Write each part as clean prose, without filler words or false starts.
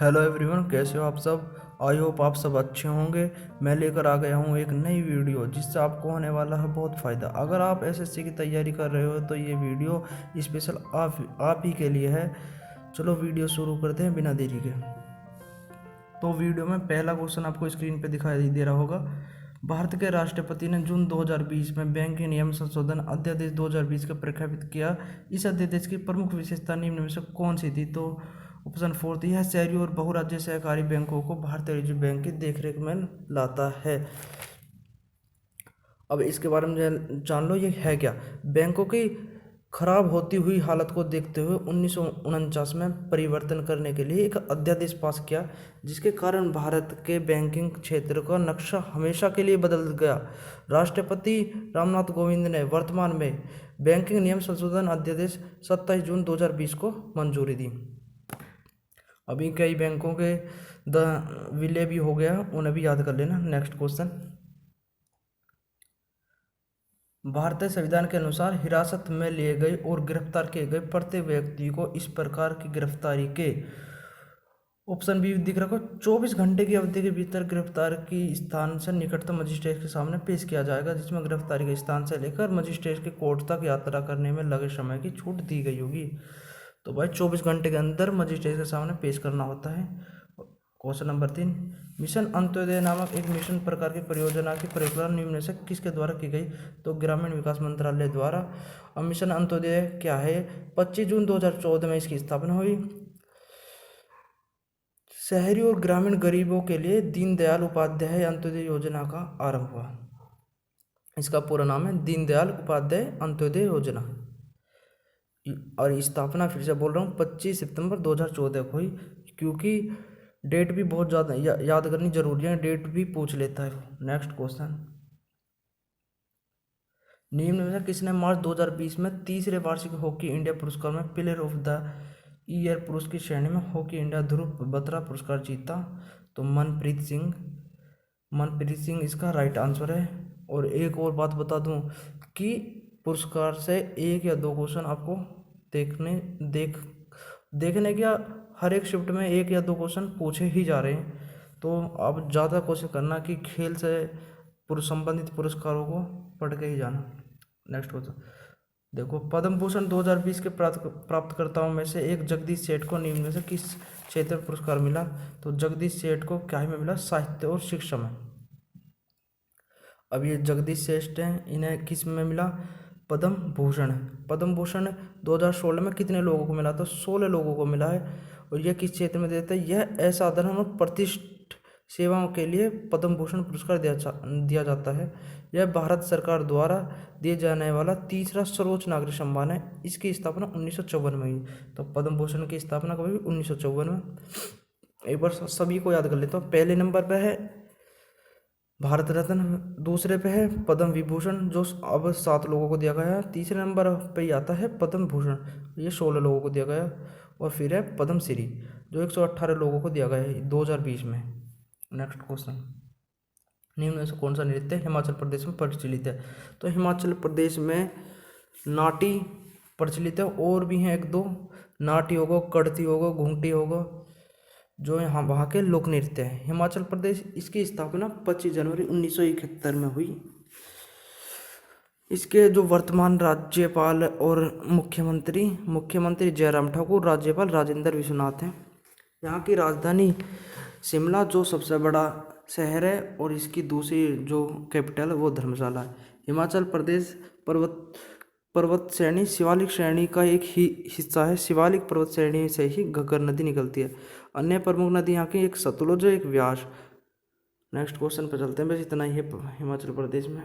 Hello everyone, कैसे हो आप सब। आई होप आप सब अच्छे होंगे। मैं लेकर आ गया हूँ एक नई वीडियो जिससे आपको होने वाला है बहुत फ़ायदा। अगर आप एसएससी की तैयारी कर रहे हो तो ये वीडियो स्पेशल आप ही के लिए है। चलो वीडियो शुरू करते हैं बिना देरी के। तो वीडियो में पहला क्वेश्चन आपको स्क्रीन पे दिखाई दे रहा होगा। भारत के राष्ट्रपति ने जून 2020 में बैंकिंग नियम संशोधन अध्यादेश 2020 का प्रख्यापित किया। इस अध्यादेश की प्रमुख विशेषता निम्न में से कौन सी थी? तो ऑप्शन 4 यह शहरी और बहुराज्य सहकारी बैंकों को भारतीय रिजर्व बैंक की देखरेख में लाता है। अब इसके बारे में जान लो, ये है क्या। बैंकों की खराब होती हुई हालत को देखते हुए 1949 में परिवर्तन करने के लिए एक अध्यादेश पास किया, जिसके कारण भारत के बैंकिंग क्षेत्र का नक्शा हमेशा के लिए बदल गया। राष्ट्रपति रामनाथ कोविंद ने वर्तमान में बैंकिंग नियम संशोधन अध्यादेश 27 जून 2020 को मंजूरी दी। अभी कई बैंकों के विलय भी हो गया, उन्हें भी याद कर लेना। नेक्स्ट क्वेश्चन, भारतीय संविधान के अनुसार हिरासत में लिए गए और गिरफ्तार किए गए प्रत्येक व्यक्ति को इस प्रकार की गिरफ्तारी के ऑप्शन बी दिख रखो 24 घंटे की अवधि के भीतर गिरफ्तार की स्थान से निकटतम मजिस्ट्रेट के सामने पेश किया जाएगा, जिसमें गिरफ्तारी के स्थान से लेकर मजिस्ट्रेट के कोर्ट तक यात्रा करने में लगे समय की छूट दी गई होगी। तो भाई 24 घंटे के अंदर मजिस्ट्रेट के सामने पेश करना होता है। क्वेश्चन नंबर 3, मिशन अंत्योदय नामक एक मिशन प्रकार की परियोजना की परिकल्पना निम्न में से किसके द्वारा की गई? तो ग्रामीण विकास मंत्रालय द्वारा। अब मिशन अंत्योदय क्या है? 25 जून 2014 में इसकी स्थापना हुई। शहरी और ग्रामीण गरीबों के लिए दीनदयाल उपाध्याय अंत्योदय योजना का आरंभ हुआ। इसका पूरा नाम है दीनदयाल उपाध्याय अंत्योदय योजना। और स्थापना फिर से बोल रहा हूँ 25 सितंबर 2014 को हुई, क्योंकि डेट भी बहुत ज़्यादा याद करनी जरूरी है, डेट भी पूछ लेता है। नेक्स्ट क्वेश्चन, निम्न में से किसने मार्च 2020 में तीसरे वार्षिक हॉकी इंडिया पुरस्कार में प्लेयर ऑफ द ईयर पुरस्कार की श्रेणी में हॉकी इंडिया ध्रुव बत्रा पुरस्कार जीता? तो मनप्रीत सिंह इसका राइट आंसर है। और एक और बात बता दूं कि पुरस्कार से एक या दो क्वेश्चन आपको देखने क्या, हर एक शिफ्ट में एक या दो क्वेश्चन पूछे ही जा रहे हैं। तो आप ज़्यादा कोशिश करना कि खेल से संबंधित पुरस्कारों को पढ़ के ही जाना। नेक्स्ट क्वेश्चन देखो, पद्म भूषण 2020 के प्राप्तकर्ताओं में से एक जगदीश सेठ को निम्न में से किस क्षेत्र में पुरस्कार मिला? तो जगदीश सेठ को क्या में मिला? साहित्य और शिक्षा में। अब ये जगदीश सेठ हैं, इन्हें किस में मिला? पद्म भूषण। पद्म भूषण 2016 में कितने लोगों को मिला? तो 16 लोगों को मिला है। और यह किस क्षेत्र में देता है? यह असाधारण और प्रतिष्ठित सेवाओं के लिए पद्म भूषण पुरस्कार दिया जाता है। यह भारत सरकार द्वारा दिए जाने वाला तीसरा सर्वोच्च नागरिक सम्मान है। इसकी स्थापना 1954 में हुई। तो पद्म भूषण की स्थापना कभी 1954 में। एक बार सभी को याद कर लेता हूँ। पहले नंबर पर है भारत रत्न, दूसरे पे है पद्म विभूषण जो अब 7 लोगों को दिया गया है। तीसरे नंबर पे ही आता है पद्म भूषण, ये 16 लोगों को दिया गया। और फिर है पद्म श्री जो 118 लोगों को दिया गया है 2020 में। नेक्स्ट क्वेश्चन, निम्न में से कौन सा नृत्य हिमाचल प्रदेश में प्रचलित है? तो हिमाचल प्रदेश में नाटी प्रचलित है, और भी हैं एक दो, नाटी होगा, कड़ती होगा, घूंगटी होगा, जो यहाँ वहाँ के लोक नृत्य है। हिमाचल प्रदेश, इसकी स्थापना 25 जनवरी 1971 में हुई। इसके जो वर्तमान राज्यपाल और मुख्यमंत्री जयराम ठाकुर, राज्यपाल राजेंद्र विश्वनाथ हैं। यहाँ की राजधानी शिमला जो सबसे बड़ा शहर है, और इसकी दूसरी जो कैपिटल है वो धर्मशाला है। हिमाचल प्रदेश पर्वत श्रेणी शिवालिक श्रेणी का एक ही हिस्सा है। शिवालिक पर्वत श्रेणी से ही घग्गर नदी निकलती है। अन्य प्रमुख नदी यहाँ की एक सतलुज है, एक व्यास। नेक्स्ट क्वेश्चन पर चलते हैं, बस इतना ही है हिमाचल प्रदेश में।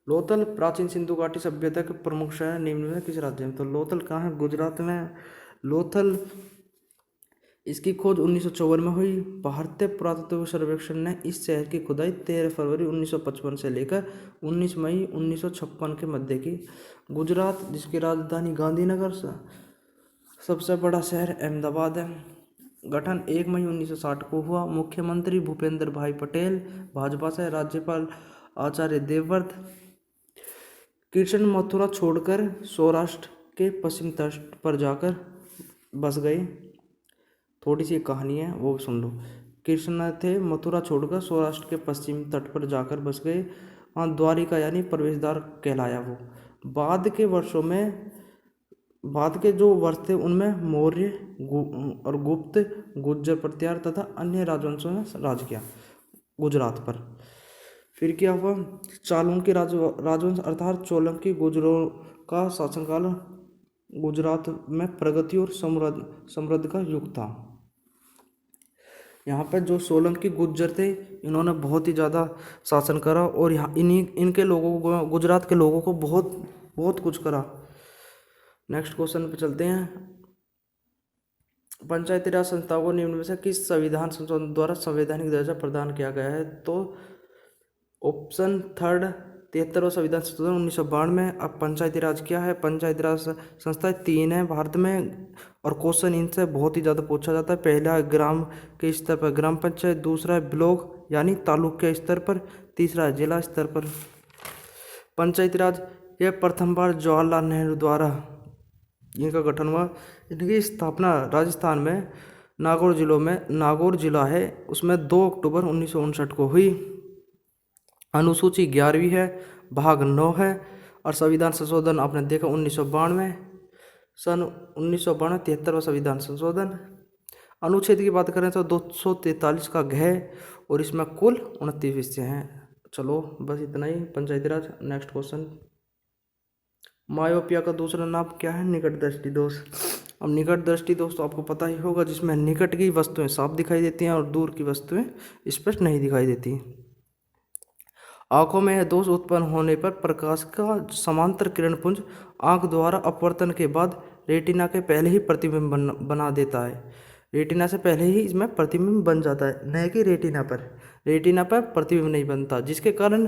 लोथल प्राचीन सिंधु घाटी सभ्यता के प्रमुख शहर निम्न में किस राज्य में? तो लोथल कहाँ है? गुजरात में। लोथल, इसकी खोज 1954 में हुई। भारतीय पुरातत्व सर्वेक्षण ने इस शहर की खुदाई 13 फरवरी 1955 से लेकर 19 मई 1956 के मध्य की। गुजरात, जिसकी राजधानी गांधीनगर, सबसे बड़ा शहर अहमदाबाद है। गठन 1 मई 1960 को हुआ। मुख्यमंत्री भूपेंद्र भाई पटेल भाजपा से। राज्यपाल आचार्य देवव्रत। कृष्ण मथुरा छोड़कर सौराष्ट्र के पश्चिम तट पर जाकर बस गए। थोड़ी सी कहानी है, वो सुन लो। कृष्ण थे मथुरा छोड़कर सौराष्ट्र के पश्चिम तट पर जाकर बस गए। वहाँ द्वारिका यानी प्रवेश द्वार कहलाया वो। बाद के वर्षों में, बाद के जो वर्ष थे उनमें मौर्य और गुप्त, गुर्जर प्रत्यार तथा अन्य राजवंशों ने राज किया गुजरात पर। फिर क्या हुआ, चालुक्य राजवंश अर्थात सोलंकी गुर्जरों का शासनकाल गुजरात में प्रगति और समृद्धि का युग था। यहाँ पर जो सोलंकी गुर्जर थे, इन्होंने बहुत ही ज़्यादा शासन करा और यहाँ इनके लोगों को, गुजरात के लोगों को बहुत बहुत कुछ करा। नेक्स्ट क्वेश्चन पे चलते हैं। पंचायती राज संस्थाओं को निम्न में से किस संविधान संशोधन द्वारा संवैधानिक दर्जा प्रदान किया गया है? तो ऑप्शन थर्ड 73वां संविधान संशोधन 1992। अब पंचायती राज क्या है? पंचायती राज संस्थाएं 3 है भारत में, और क्वेश्चन इनसे बहुत ही ज़्यादा पूछा जाता है। पहला है ग्राम के स्तर पर ग्राम पंचायत, दूसरा है ब्लॉक यानी तालुक के स्तर पर, तीसरा है जिला स्तर पर। पंचायती राज यह प्रथम बार जवाहरलाल नेहरू द्वारा इनका गठन हुआ। इनकी स्थापना राजस्थान में नागौर जिला है, उसमें 2 अक्टूबर 1959 को हुई। अनुसूची 11वीं है, भाग 9 है, और संविधान संशोधन आपने देखा 1992 सन 1992 73वां संविधान संशोधन। अनुच्छेद की बात करें तो 243 का घ, और इसमें कुल 29 विषय हैं। चलो बस इतना ही पंचायती राज। नेक्स्ट क्वेश्चन, मायोपिया का दूसरा नाम क्या है? निकट दृष्टि दोष। अब निकट दृष्टि दोष तो आपको पता ही होगा, जिसमें निकट की वस्तुएं साफ दिखाई देती हैं और दूर की वस्तुएं स्पष्ट नहीं दिखाई देती। आंखों में यह दोष उत्पन्न होने पर प्रकाश का समांतर किरण पुंज आंख द्वारा अपवर्तन के बाद रेटिना के पहले ही प्रतिबिंब बना देता है। रेटिना से पहले ही इसमें प्रतिबिंब बन जाता है, न कि रेटिना पर प्रतिबिंब नहीं बनता, जिसके कारण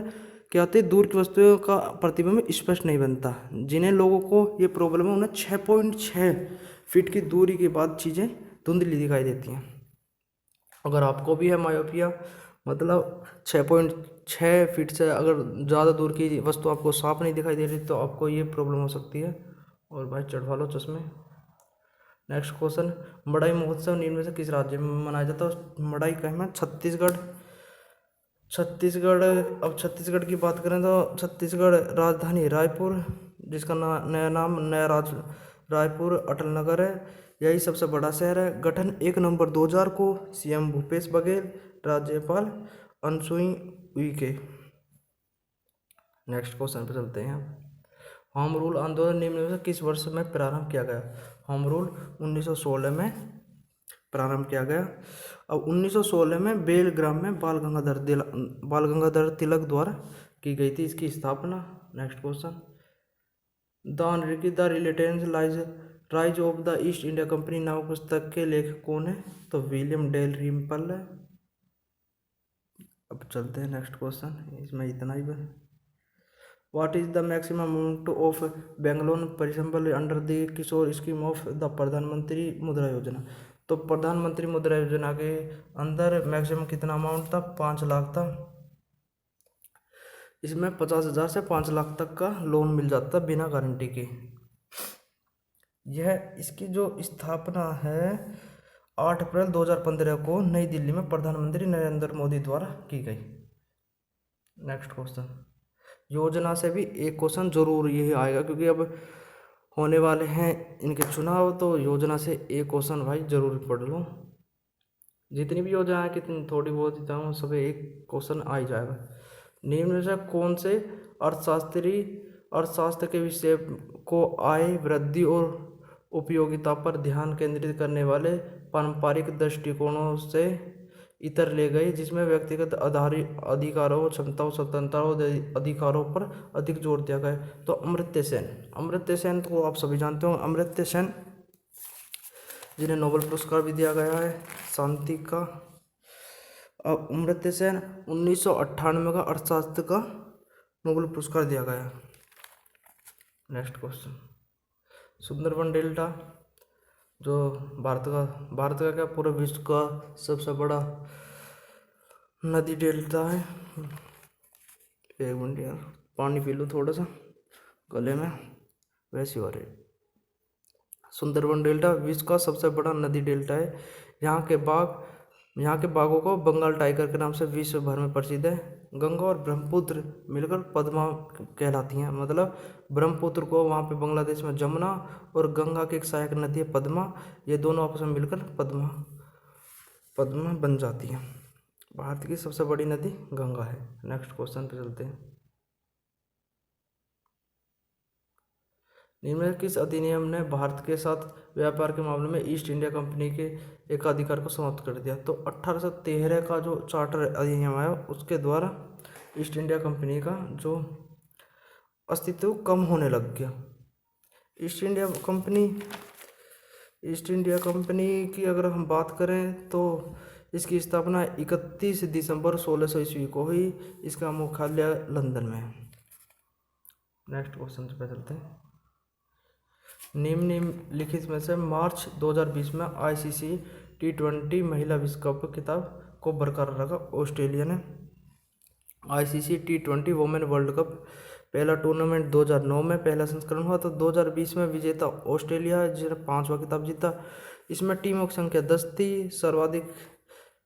क्या होते हैं, दूर की वस्तुओं का प्रतिबिंब स्पष्ट नहीं बनता। जिन्हें लोगों को ये प्रॉब्लम है, उन्हें 6.6 फीट की दूरी के बाद चीज़ें धुंधली दिखाई देती हैं। अगर आपको भी है मायोपिया, मतलब 6.6 फीट से अगर ज़्यादा दूर की वस्तु आपको साफ नहीं दिखाई दे रही, तो आपको ये प्रॉब्लम हो सकती है, और भाई चढ़वा लो चश्मे। नेक्स्ट क्वेश्चन, मड़ाई महोत्सव निम्न में से किस राज्य में मनाया जाता है? मड़ाई कहीं में छत्तीसगढ़। अब छत्तीसगढ़ की बात करें तो छत्तीसगढ़ राजधानी रायपुर, जिसका नया नाम रायपुर अटल नगर है, यही सबसे बड़ा शहर है। गठन 1 नवंबर 2000 को, सीएम भूपेश बघेल, राज्यपाल अनसुई उइके। नेक्स्ट क्वेश्चन पर चलते हैं। होम रूल आंदोलन निम्न में से किस वर्ष में प्रारंभ किया गया? होम रूल 1916 में प्रारंभ किया गया। अब 1916 में बेलग्राम में बाल गंगाधर तिलक द्वारा की गई थी इसकी स्थापना। Next question, the relentless rise of the East India Company नामक पुस्तक के लेखक कौन है? तो विलियम डेल रिम्पल है। अब चलते हैं नेक्स्ट क्वेश्चन, इसमें इतना ही बस। What is the maximum amount of bank loan परिसंपल under the Kishore scheme of the प्रधानमंत्री मुद्रा योजना? तो प्रधानमंत्री मुद्रा योजना के अंदर मैक्सिमम कितना अमाउंट था? 5 लाख था। इसमें 50,000 से 5 लाख तक का लोन मिल जाता बिना गारंटी के। यह इसकी जो स्थापना है 8 अप्रैल 2015 को नई दिल्ली में प्रधानमंत्री नरेंद्र मोदी द्वारा की गई। नेक्स्ट क्वेश्चन, योजना से भी एक क्वेश्चन जरूर यही आएगा, क्योंकि अब होने वाले हैं इनके चुनाव, तो योजना से एक क्वेश्चन भाई जरूर पढ़ लो। जितनी भी योजना है, कितनी थोड़ी बहुत ही था, सब एक क्वेश्चन आ ही जाएगा। निम्न में से कौन से अर्थशास्त्र के विषय को आय वृद्धि और उपयोगिता पर ध्यान केंद्रित करने वाले पारंपरिक दृष्टिकोणों से इतर ले गए, जिसमें व्यक्तिगत अधिकारों, क्षमताओं, स्वतंत्रता और अधिकारों पर अधिक जोर दिया गया? तो अमर्त्य सेन तो आप सभी जानते हो, अमर्त्य सेन जिन्हें नोबेल पुरस्कार भी दिया गया है शांति का। अब अमर्त्य सेन 1998 का अर्थशास्त्र का नोबेल पुरस्कार दिया गया। नेक्स्ट क्वेश्चन, सुंदरबन डेल्टा जो भारत का क्या पूरे विश्व का सबसे बड़ा नदी डेल्टा है। एक मिनट यार, पानी पी लूँ थोड़ा सा, गले में वैसी हो रही। सुंदरबन डेल्टा विश्व का सबसे बड़ा नदी डेल्टा है। यहाँ के बाघों को बंगाल टाइगर के नाम से विश्व भर में प्रसिद्ध है। गंगा और ब्रह्मपुत्र मिलकर पद्मा कहलाती हैं। मतलब ब्रह्मपुत्र को वहाँ पे बांग्लादेश में जमुना और गंगा की एक सहायक नदी है पद्मा, ये दोनों आपस में मिलकर पद्मा बन जाती है। भारत की सबसे बड़ी नदी गंगा है। नेक्स्ट क्वेश्चन पे चलते हैं। निम्न में किस अधिनियम ने भारत के साथ व्यापार के मामले में ईस्ट इंडिया कंपनी के एकाधिकार को समाप्त कर दिया? तो 1813 का जो चार्टर अधिनियम आया उसके द्वारा ईस्ट इंडिया कंपनी का जो अस्तित्व कम होने लग गया। ईस्ट इंडिया कंपनी की अगर हम बात करें तो इसकी स्थापना 31 दिसंबर 1600 ईस्वी को हुई। इसका मुख्यालय लंदन में है। नेक्स्ट क्वेश्चन पे चलते हैं। निम्नलिखित में से मार्च 2020 में ICC T20 महिला विश्व कप खिताब को बरकरार रखा ऑस्ट्रेलिया ने। ICC T20 women world cup पहला टूर्नामेंट 2009 में पहला संस्करण हुआ, तो 2020 में विजेता ऑस्ट्रेलिया जिसने 5वां खिताब जीता। इसमें टीमों की संख्या 10 थी। सर्वाधिक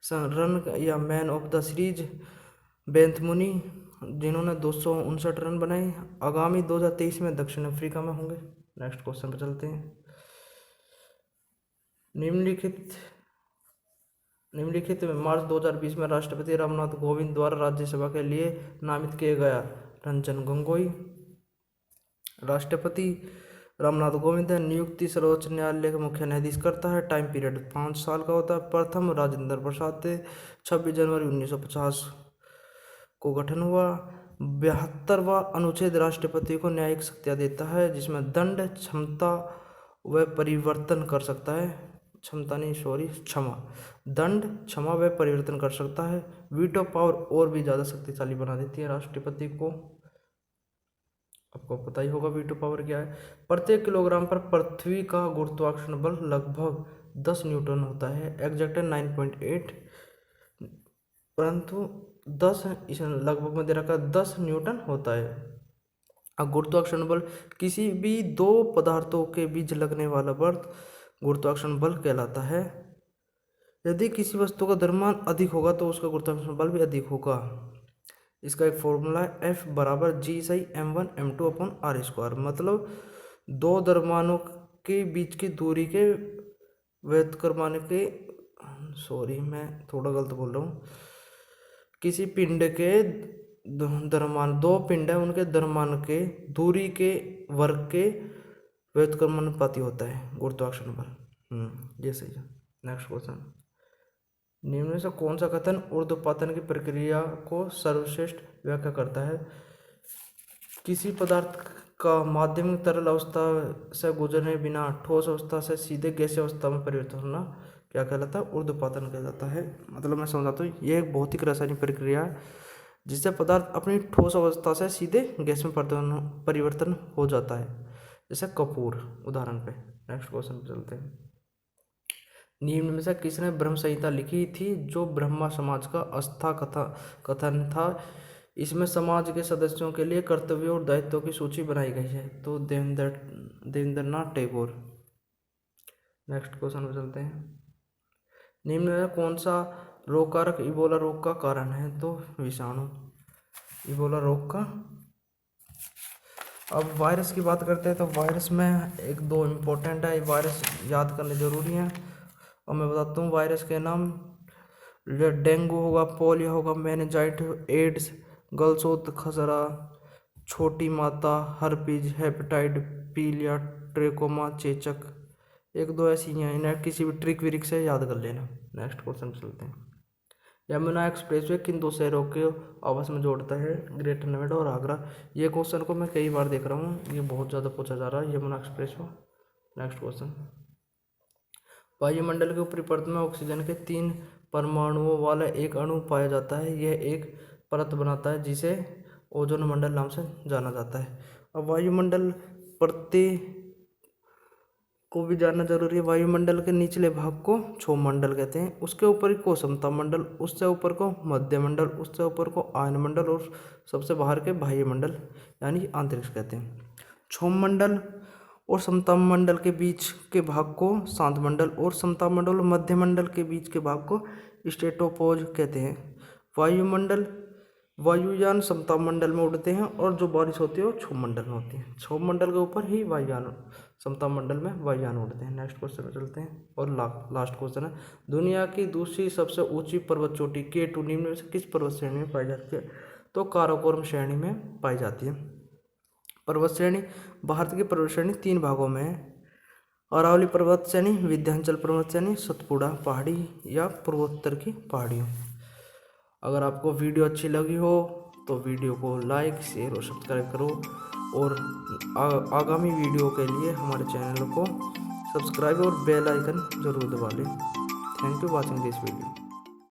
रन या मैन ऑफ द सीरीज बेंथमुनी जिन्होंने 259 रन बनाए। आगामी 2023 में दक्षिण अफ्रीका में होंगे। नेक्स्ट क्वेश्चन पर चलते हैं। निम्नलिखित में मार्च 2020 में राष्ट्रपति रामनाथ कोविंद द्वारा राज्यसभा के लिए नामित किए गया रंजन गोगोई। राष्ट्रपति रामनाथ कोविंद नियुक्ति सर्वोच्च न्यायालय का मुख्य न्यायाधीश करता है। टाइम पीरियड 5 साल का होता है। प्रथम राजेंद्र प्रसाद थे। 26 जनवरी 1950 को गठन हुआ। 72वां अनुच्छेद राष्ट्रपति को न्यायिक शक्तियाँ देता है, जिसमें दंड, क्षमता व परिवर्तन कर सकता है। क्षमा, दंड, क्षमा व परिवर्तन कर सकता है। वीटो पावर और भी ज़्यादा शक्तिशाली बना देती है राष्ट्रपति को। आपको पता ही होगा वीटो पावर क्या है। प्रत्येक किलोग्राम पर पृथ्वी का गुरुत्वाकर्षण बल लगभग 10 न्यूटन होता है। एग्जैक्ट 9.8, परंतु 10 इस लगभग में दे रखा 10 न्यूटन होता है। अब गुरुत्वाकर्षण बल किसी भी दो पदार्थों के बीच लगने वाला बल गुरुत्वाकर्षण बल कहलाता है। यदि किसी वस्तु का द्रव्यमान अधिक होगा तो उसका गुरुत्वाकर्षण बल भी अधिक होगा। इसका एक फॉर्मूला है F = G(m1m2)/r²। मतलब दो द्रव्यमानों के बीच की दूरी के व्युत्क्रमानुपात के मैं थोड़ा गलत बोल रहा हूँ। किसी पिंड के द्रव्यमान, दो पिंड है उनके द्रव्यमान के दूरी के वर्ग के व्युत्क्रमानुपाती होता है गुरुत्वाकर्षण बल। ये सही है। Next question. निम्न में से कौन सा कथन ऊर्ध्वपातन की प्रक्रिया को सर्वश्रेष्ठ व्याख्या करता है? किसी पदार्थ का माध्यमिक तरल अवस्था से गुजरने बिना ठोस अवस्था से सीधे गैसीय अवस्था में परिवर्तन होना क्या कहलाता है? ऊर्ध्वपातन कहलाता है। मतलब मैं समझाता हूँ, ये एक भौतिक रासायनिक प्रक्रिया है जिससे पदार्थ अपनी ठोस अवस्था से सीधे गैस में परिवर्तन हो जाता है, जैसे कपूर उदाहरण पे। नेक्स्ट क्वेश्चन पे चलते हैं। निम्न में से किसने ब्रह्म संहिता लिखी थी, जो ब्रह्मा समाज का आस्था कथन था? इसमें समाज के सदस्यों के लिए कर्तव्यों और दायित्वों की सूची बनाई गई है। तो देवेंद्रनाथ टैगोर। नेक्स्ट क्वेश्चन पे चलते हैं। निम्न में कौन सा रोग कारक इबोला रोग का कारण है? तो विषाणु इबोला रोग का। अब वायरस की बात करते हैं तो वायरस में एक दो इम्पोर्टेंट है, वायरस याद करने जरूरी है और मैं बताता हूँ वायरस के नाम। डेंगू होगा, पोलियो होगा, मेनिंजाइट, एड्स, गलसोत, खसरा, छोटी माता, हर्पीज, हेपेटाइट, पीलिया, ट्रेकोमा, चेचक। एक दो ऐसी हैं, इन्हें किसी भी ट्रिक विरिक से याद कर लेना। नेक्स्ट क्वेश्चन चलते हैं। यमुना एक्सप्रेसवे किन दो शहरों के आपस में जोड़ता है? ग्रेटर नोएडा और आगरा। ये क्वेश्चन को मैं कई बार देख रहा हूँ, ये बहुत ज़्यादा पूछा जा रहा है, यमुना एक्सप्रेसवे। Next question. वायुमंडल के ऊपरी परत में ऑक्सीजन के 3 परमाणुओं वाला एक अणु पाया जाता है। यह एक परत बनाता है जिसे ओजोन मंडल नाम से जाना जाता है। अब वायुमंडल परत को भी जानना जरूरी है। वायुमंडल के निचले भाग को क्षोभमंडल कहते हैं, उसके ऊपर को समता मंडल, उससे ऊपर को मध्य मंडल, उससे ऊपर को आयन मंडल और सबसे बाहर के बाह्य मंडल यानी अंतरिक्ष कहते हैं। क्षोभमंडल और समताप मंडल के बीच के भाग को शांत मंडल और समताप मंडल और मध्य मंडल के बीच के भाग को स्ट्रेटोपोज कहते हैं। वायुमंडल, वायुयान समताप मंडल में उड़ते हैं और जो बारिश होती है वो क्षोभ मंडल में होती है। क्षोभ मंडल के ऊपर ही वायुयान, समताप मंडल में वायुयान उड़ते हैं। नेक्स्ट क्वेश्चन में चलते हैं और लास्ट क्वेश्चन है, दुनिया की दूसरी सबसे ऊंची पर्वत चोटी K2 निम्न में से किस पर्वत श्रेणी में पाई जाती है? तो काराकोरम श्रेणी में पाई जाती है। पर्वत श्रेणी, भारत की पर्वत श्रेणी 3 भागों में है। अरावली पर्वत श्रेणी, विंध्याचल पर्वत श्रेणी, सतपुड़ा पहाड़ी या पूर्वोत्तर की पहाड़ियों। अगर आपको वीडियो अच्छी लगी हो तो वीडियो को लाइक, शेयर और सब्सक्राइब करो और आगामी वीडियो के लिए हमारे चैनल को सब्सक्राइब और बेल आइकन जरूर दबा लें। Thank you watching this video.